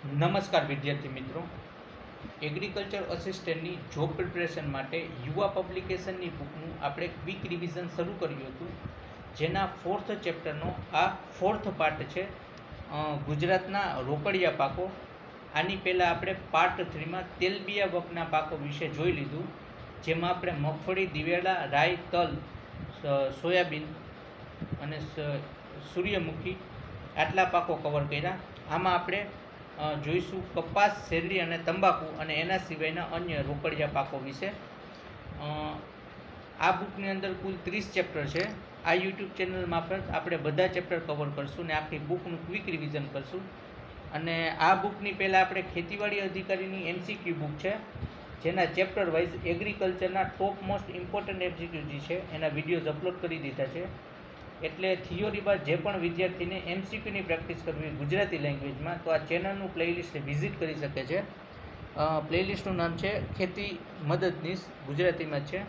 નમસ્કાર વિદ્યાર્થી મિત્રો, એગ્રીકલ્ચર અસિસ્ટન્ટની જોબ પ્રિપરેશન માટે યુવા પબ્લિકેશનની બુકનું આપણે ક્વિક રિવિઝન શરૂ કર્યું હતું, જેના 4th ચેપ્ટરનો આ 4th પાર્ટ છે, ગુજરાતના રોકડિયા પાકો. આની પહેલાં આપણે પાર્ટ 3માં તેલબિયા વગના પાકો વિશે જોઈ લીધું, જેમાં આપણે મગફળી, દિવેલા, રાઈ, તલ, સોયાબીન અને સૂર્યમુખી આટલા પાકો કવર કર્યા. આમાં આપણે જોઈશું કપાસ, શેરડી અને તંબાકુ અને એના સિવાયના અન્ય રોકડિયા પાકો વિશે. આ બુકની અંદર કુલ 30 ચેપ્ટર છે. આ યુટ્યુબ ચેનલ મારફત આપણે બધા ચેપ્ટર કવર કરશું ને આખી બુકનું ક્વિક રિવિઝન કરશું. અને આ બુકની પહેલાં આપણે ખેતીવાડી અધિકારીની MCQ બુક છે, જેના ચેપ્ટર વાઇઝ એગ્રીકલ્ચરના ટોપ મોસ્ટ ઇમ્પોર્ટન્ટ MCQ જે છે એના વિડીયોઝ અપલોડ કરી દીધા છે. એટલે થિયોરી બાદ જે પણ વિદ્યાર્થીને MCQની પ્રેક્ટિસ કરવી ગુજરાતી લેંગ્વેજમાં, તો આ ચેનલનું પ્લેલિસ્ટ વિઝિટ કરી શકે છે. પ્લેલિસ્ટનું નામ છે ખેતી મદદનીશ, ગુજરાતીમાં છે.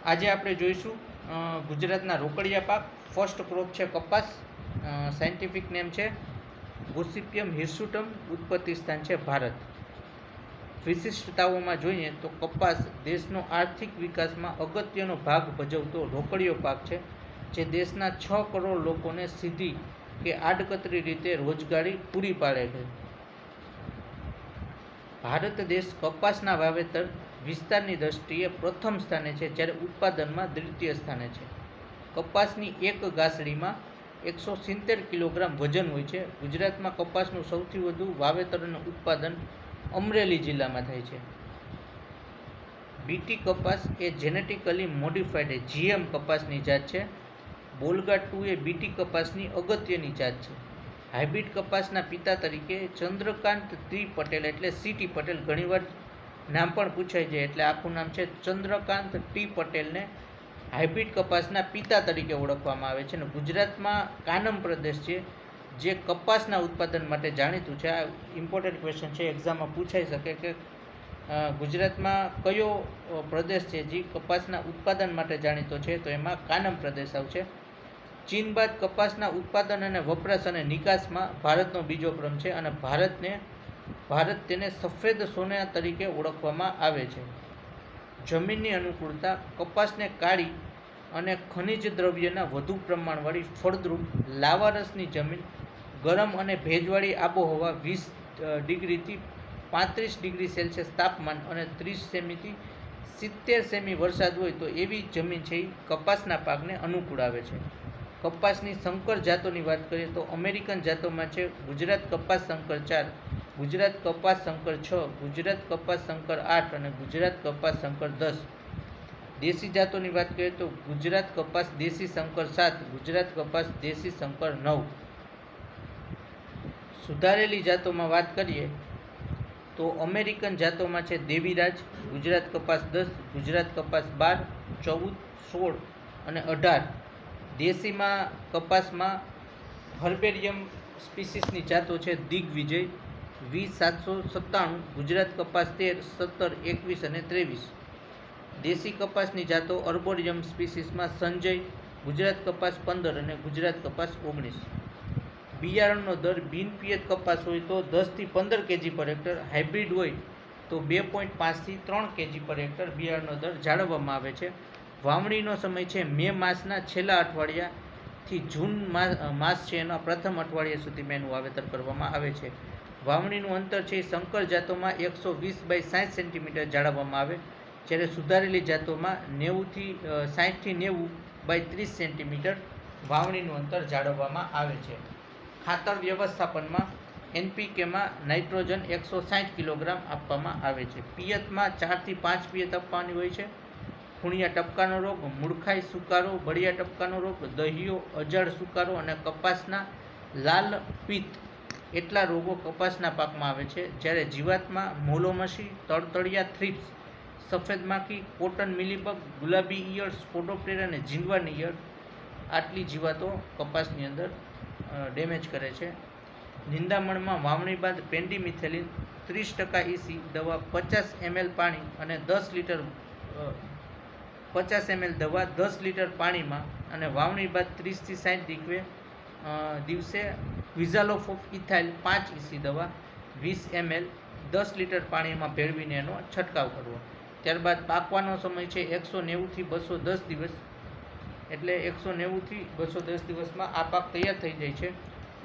આજે આપણે જોઈશું ગુજરાતના રોકડિયા પાક. ફર્સ્ટ ક્રોપ છે કપાસ. સાયન્ટિફિક નેમ છે ગોસિપિયમ હિર્સુટમ. ઉત્પત્તિ સ્થાન છે ભારત. વિશિષ્ટતાઓમાં જોઈએ તો કપાસ દેશનો આર્થિક વિકાસમાં અગત્યનો ભાગ ભજવતો રોકડિયો પાક છે, જે દેશના 6 કરોડ લોકોને સીધી કે આડકતરી રીતે રોજગારી પૂરી પાડે છે. ભારત દેશ કપાસના વાવેતર વિસ્તારની દ્રષ્ટિએ પ્રથમ સ્થાને છે, જ્યારે ઉત્પાદનમાં દ્વિતીય સ્થાને છે. કપાસની એક ગાંસડીમાં 170 કિલોગ્રામ વજન હોય છે. ગુજરાતમાં કપાસનું સૌથી વધુ વાવેતર અને ઉત્પાદન અમરેલી જિલ્લામાં થાય છે. બીટી કપાસ એ જેનેટિકલી મોડિફાઈડ GM કપાસની જાત છે. બોલગા 2 એ બીટી કપાસની અગત્યની જાત છે. હાઇબ્રિડ કપાસના પિતા તરીકે ચંદ્રકાંત ટી પટેલ એટલે CT પટેલ, ઘણીવાર નામ પણ પૂછાય છે, એટલે આખું નામ છે ચંદ્રકાંત ટી પટેલને હાઇબ્રિડ કપાસના પિતા તરીકે ઓળખવામાં આવે છે. અને ગુજરાતમાં કાનમ પ્રદેશ છે, જે કપાસના ઉત્પાદન માટે જાણીતું છે. આ ઇમ્પોર્ટન્ટ ક્વેશ્ચન છે, એક્ઝામમાં પૂછાઈ શકે કે ગુજરાતમાં કયો પ્રદેશ છે જે કપાસના ઉત્પાદન માટે જાણીતો છે, તો એમાં કાનમ પ્રદેશ આવશે. ચીન બાદ કપાસના ઉત્પાદન અને વપરાશ અને નિકાસમાં ભારતનો બીજો ક્રમ છે, અને ભારત તેને સફેદ સોના તરીકે ઓળખવામાં આવે છે. જમીનની અનુકૂળતા. કપાસને કાળી અને ખનિજ દ્રવ્યના વધુ પ્રમાણવાળી ફળદ્રુપ લાવારસની જમીન, ગરમ અને ભેજવાળી આબોહવા, 20 ડિગ્રીથી 35 ડિગ્રી સેલ્સિયસ તાપમાન અને 30 સેમીથી 70 સેમી વરસાદ હોય તો એવી જમીન છે એ કપાસના પાકને અનુકૂળ આવે છે. કપાસની સંકર જાતોની વાત કરીએ તો અમેરિકન જાતોમાં છે ગુજરાત કપાસ સંકર 4, ગુજરાત કપાસ સંકર 6, ગુજરાત કપાસ સંકર 8 અને ગુજરાત કપાસ સંકર 10. દેશી જાતોની વાત કરીએ તો ગુજરાત કપાસ દેશી સંકર 7, ગુજરાત કપાસ દેશી સંકર 9. સુધારેલી જાતોમાં વાત કરીએ તો અમેરિકન જાતોમાં છે દેવીરાજ, ગુજરાત કપાસ 10, ગુજરાત કપાસ 12, 14, 16 અને 18. દેશીમાં કપાસમાં હર્બેરિયમ સ્પીસીસની જાતો છે દિગ્વિજય, 20-797, ગુજરાત કપાસ 13, 17, 21 અને 23. દેશી કપાસની જાતો અર્બોરિયમ સ્પીસીસમાં સંજય, ગુજરાત કપાસ 15 અને ગુજરાત કપાસ 19. બિયારણનો દર. બિનપિયત કપાસ હોય તો 10 થી 15 kg પર હેક્ટર, હાઇબ્રિડ હોય તો 2.5 થી 3 kg પર હેક્ટર બિયારણનો દર જાળવવામાં આવે છે. વાવણીનો સમય છે મે માસના છેલ્લા અઠવાડિયાથી જૂન માસ છે એના પ્રથમ અઠવાડિયા સુધીમાં એનું વાવેતર કરવામાં આવે છે. વાવણીનું અંતર છે સંકર જાતોમાં 120 × 60 સેન્ટીમીટર જાળવવામાં આવે, જ્યારે સુધારેલી જાતોમાં 60 થી 90 × 30 સેન્ટીમીટર વાવણીનું અંતર જાળવવામાં આવે છે. ખાતર વ્યવસ્થાપનમાં NPKમાં નાઇટ્રોજન 160 કિલોગ્રામ આપવામાં આવે છે. પિયતમાં 4 થી 5 પિયત આપવાની હોય છે. ખૂણિયા ટપકાનો રોગ, મૂળખાઈ સુકારો, બળિયા ટપકાનો રોગ, દહિયો, અજાડ સુકારો અને કપાસના લાલ પિત્ત એટલા રોગો કપાસના પાકમાં આવે છે. જ્યારે જીવાતમાં મોલોમસી, તળતળિયા થ્રિપ્સ, સફેદ માખી, કોટન મિલીબગ, ગુલાબી ઈયળ, સ્પોડોપ્ટેરા અને ઝીંગવાની ઈયળ આટલી જીવાતો કપાસની અંદર ડેમેજ કરે છે. નિંદામણમાં વાવણી બાદ પેન્ડીમિથેલિન 30% EC દવા 50 ml પાણી અને 10 લીટર 50 ml દવા 10 લીટર પાણીમાં અને વાવણી બાદ 30 થી 60 દિવસે દિવસે ક્વિઝાલોફ ઇથાઇલ 5 EC દવા 20 ml 10 લીટર પાણીમાં ભેળવીને એનો છંટકાવ કરવો. ત્યારબાદ પાકવાનો સમય છે 190 થી 210 દિવસ, એટલે 190 થી 210 દિવસમાં આ પાક તૈયાર થઈ જાય છે.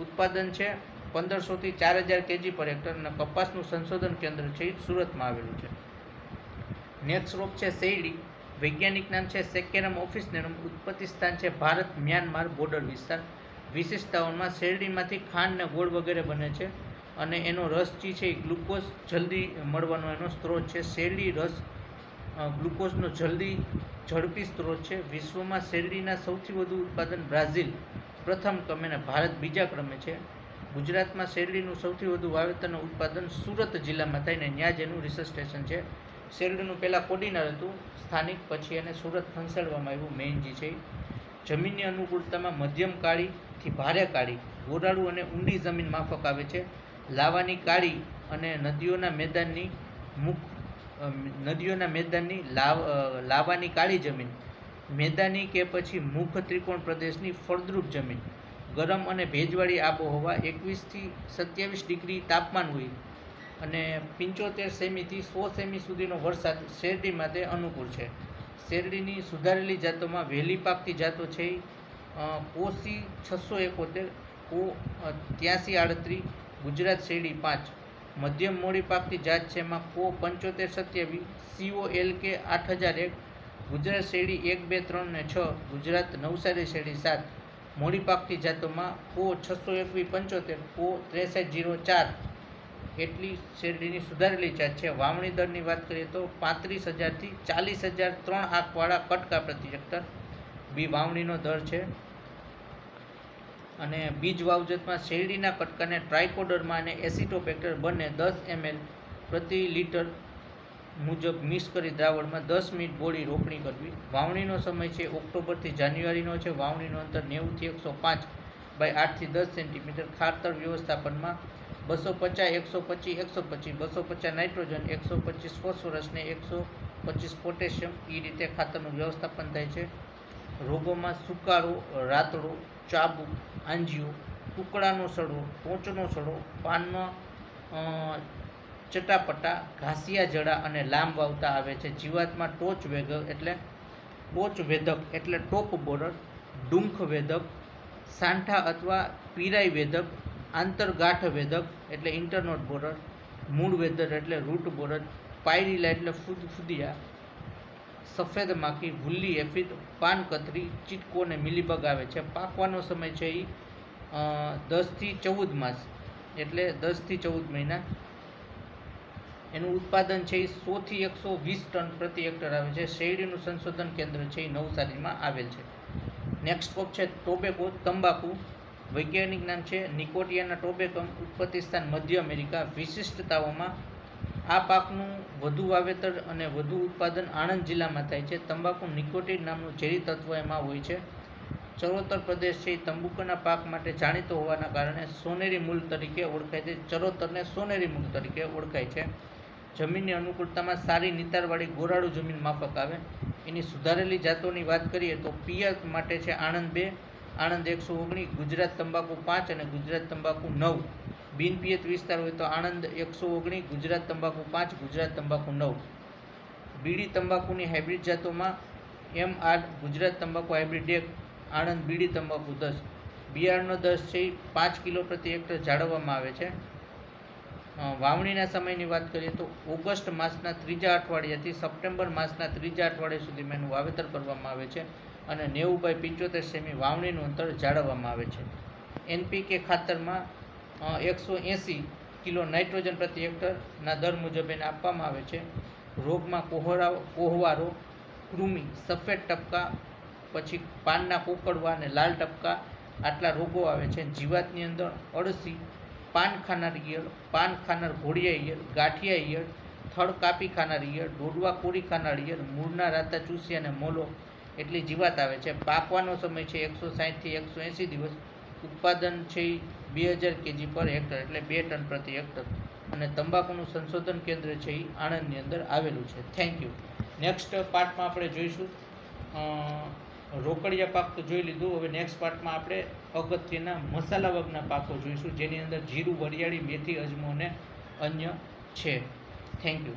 ઉત્પાદન છે 1500 થી 4000 kg પર હેક્ટર અને કપાસનું સંશોધન કેન્દ્ર છે એ સુરતમાં આવેલું છે. નેક્સ્ટ રોપ છે શેરડી. વૈજ્ઞાનિક નામ છે સેકેરમ ઓફિસનેરમ. ઉત્પત્તિ સ્થાન છે ભારત મ્યાનમાર બોર્ડર વિસ્તાર. વિશેષતાઓમાં શેરડીમાંથી ખાંડ ને ગોળ વગેરે બને છે અને એનો રસ છે એ ગ્લુકોઝ જલ્દી મળવાનો એનો સ્ત્રોત છે. શેરડી રસ ગ્લુકોઝનો ઝડપી સ્ત્રોત છે. વિશ્વમાં શેરડીના સૌથી વધુ ઉત્પાદન બ્રાઝિલ પ્રથમ ક્રમે અને ભારત બીજા ક્રમે છે. ગુજરાતમાં શેરડીનું સૌથી વધુ વાવેતર અને ઉત્પાદન સુરત જિલ્લામાં થાય ને ત્યાં જ એનું રિસર્ચ સ્ટેશન છે. શેરડીનું પહેલાં કોડીનાર હતું સ્થાનિક, પછી એને સુરત ખસેડવામાં આવ્યું મેઇનજી છે. જમીનની અનુકૂળતામાં મધ્યમ કાળીથી ભારે કાળી, ગોરાળું અને ઊંડી જમીન માફક આવે છે. લાવાની કાળી અને નદીઓના મેદાનની લાવાની કાળી જમીન, મેદાની કે પછી મુખ ત્રિકોણ પ્રદેશની ફળદ્રુપ જમીન, ગરમ અને ભેજવાળી આબોહવા, 21 થી 27 ડિગ્રી તાપમાન હોય અને 75 સેમીથી 100 સેમી સુધીનો વરસાદ શેરડી માટે અનુકૂળ છે. શેરડીની સુધારેલી જાતોમાં વહેલી પાકતી જાતો છે કોસી 671, કો 8338, ગુજરાત શેરડી 5. મધ્યમ મોડી પાકતી જાત છે એમાં કો 7527, COLK 8001, ગુજરાત શેરડી 1, 2, 3 ને 6, ગુજરાત નવસારી શેરડી 7. મોડી પાકતી જાતોમાં કો 62175, કો 6304 એટલી શેરડીની સુધારેલી જાત છે. વાવણી દરની વાત કરીએ તો 35,000 થી 40,000 3 આંખવાળા કટકા પ્રતિ હેક્ટર વાવણીનો દર છે. અને બીજ વાવજતમાં શેરડીના કટકાને ટ્રાઇકોડર્મા અને એસિટોબેક્ટર બંને 10 ml પ્રતિ લીટર મુજબ મિક્સ કરી દ્રાવણમાં 10 મિનિટ બોળી રોપણી કરવી. વાવણીનો સમય છે ઓક્ટોબરથી જાન્યુઆરીનો છે. વાવણીનું અંતર 90 થી 105 બાય 8 થી 10 સેન્ટીમીટર. ખાતર વ્યવસ્થાપનમાં 250, 125, 125, 250 નાઇટ્રોજન, 125 ફોસ્ફરસ ને 125 પોટેશિયમ એ રીતે ખાતરનું વ્યવસ્થાપન થાય છે. રોગોમાં સુકારો, રાતડો, ચાબુક, આંજીઓ, ટુકડાનો સડો, ટોચનો સડો, પાનમાં ચટાપટા, ઘાસિયા જડા અને લાંબ વાવતા આવે છે. જીવાતમાં ટોચ વેધક એટલે ટોપ બોરર, ડુંખ વેધક, સાંઠા અથવા પીરાઈ વેધક, આંતરગાંઠ વેધક એટલે ઇન્ટરનોટ બોરર, મૂળ વેધર એટલે રૂટ બોરર, પાયરીલા એટલે ફૂદિયા, સફેદ માખી, ભૂલી એફિડ, પાનકતરી, ચીટકો અને મિલીબગ આવે છે. પાકવાનો સમય છે એ 10 થી 14 માસ એટલે 10 થી 14 મહિના. એનું ઉત્પાદન છે એ 100 થી 120 ટન પ્રતિ હેક્ટર આવે છે. શેરડીનું સંશોધન કેન્દ્ર છે એ નવસારીમાં આવેલ છે. નેક્સ્ટ ક્રોપ છે ટોબેકો, તંબાકુ. વૈજ્ઞાનિક નામ છે નિકોટિયાના ટોબેકમ. ઉત્પત્તિ સ્થાન મધ્ય અમેરિકા. વિશિષ્ટતાઓમાં આ પાકનું વધુ વાવેતર અને વધુ ઉત્પાદન આણંદ જિલ્લામાં થાય છે. તંબાકુ નિકોટિન નામનું ઝેરી તત્વ એમાં હોય છે. ચરોતર પ્રદેશ છે એ તંબાકુના પાક માટે જાણીતો હોવાના કારણે સોનેરી મૂળ તરીકે ઓળખાય છે. ચરોતરને સોનેરી મૂળ તરીકે ઓળખાય છે. જમીનની અનુકૂળતામાં સારી નિતારવાળી ગોરાળુ જમીન માફક આવે. એની સુધારેલી જાતોની વાત કરીએ તો પિયત માટે છે આણંદ 2, આણંદ 119, ગુજરાત તંબાકુ 5 અને ગુજરાત તંબાકુ 9. બિનપિયત વિસ્તાર હોય તો આણંદ 119, ગુજરાત તંબાકુ 5, ગુજરાત તંબાકુ 9. બીડી તંબાકુની હાઇબ્રિડ જાતોમાં MR, ગુજરાત તંબાકુ હાઇબ્રિડ 1, આણંદ બીડી તંબાકુ 10. બિયારણનો દર છે 5 કિલો પ્રતિ હેક્ટર જાળવવામાં આવે છે. વાવણીના સમયની વાત કરીએ તો ઓગસ્ટ માસના 3જા અઠવાડિયાથી સપ્ટેમ્બર માસના 3જા અઠવાડિયા સુધીમાં એનું વાવેતર કરવામાં આવે છે અને 90 બાય 75 સેમી વાવણીનું અંતર જાળવવામાં આવે છે. NPK ખાતરમાં 180 કિલો નાઇટ્રોજન પ્રતિ હેક્ટરના દર મુજબ એને આપવામાં આવે છે. રોગમાં કોહવારો, કૃમિ, સફેદ ટપકા, પછી પાનના કોકડવા અને લાલ ટપકા આટલા રોગો આવે છે. જીવાતની અંદર અળસી, પાન ખાનાર ઈયળ, પાન ખાનાર ઘોડિયા ઈયળ, ગાંઠિયા ઈયળ, થડ કાપી ખાનાર ઈયળ, ડોડવા કોરી ખાનાર ઈયળ, મૂળના રાતા ચૂસી અને મોલો એટલી જીવાત આવે છે. પાકવાનો સમય છે 160 થી 180 દિવસ. ઉત્પાદન છે 2000 kg પર હેક્ટર એટલે 2 ટન પ્રતિ હેક્ટર. અને તંબાકુનું સંશોધન કેન્દ્ર છે એ આણંદની અંદર આવેલું છે. Thank you. નેક્સ્ટ પાર્ટમાં આપણે જોઈશું રોકડિયા પાક તો જોઈ લીધું. હવે નેક્સ્ટ પાર્ટમાં આપણે અગત્યના મસાલા વર્ગના પાકો જોઈશું, જેની અંદર જીરું, વરિયાળી, મેથી, અજમો અને અન્ય છે. Thank you.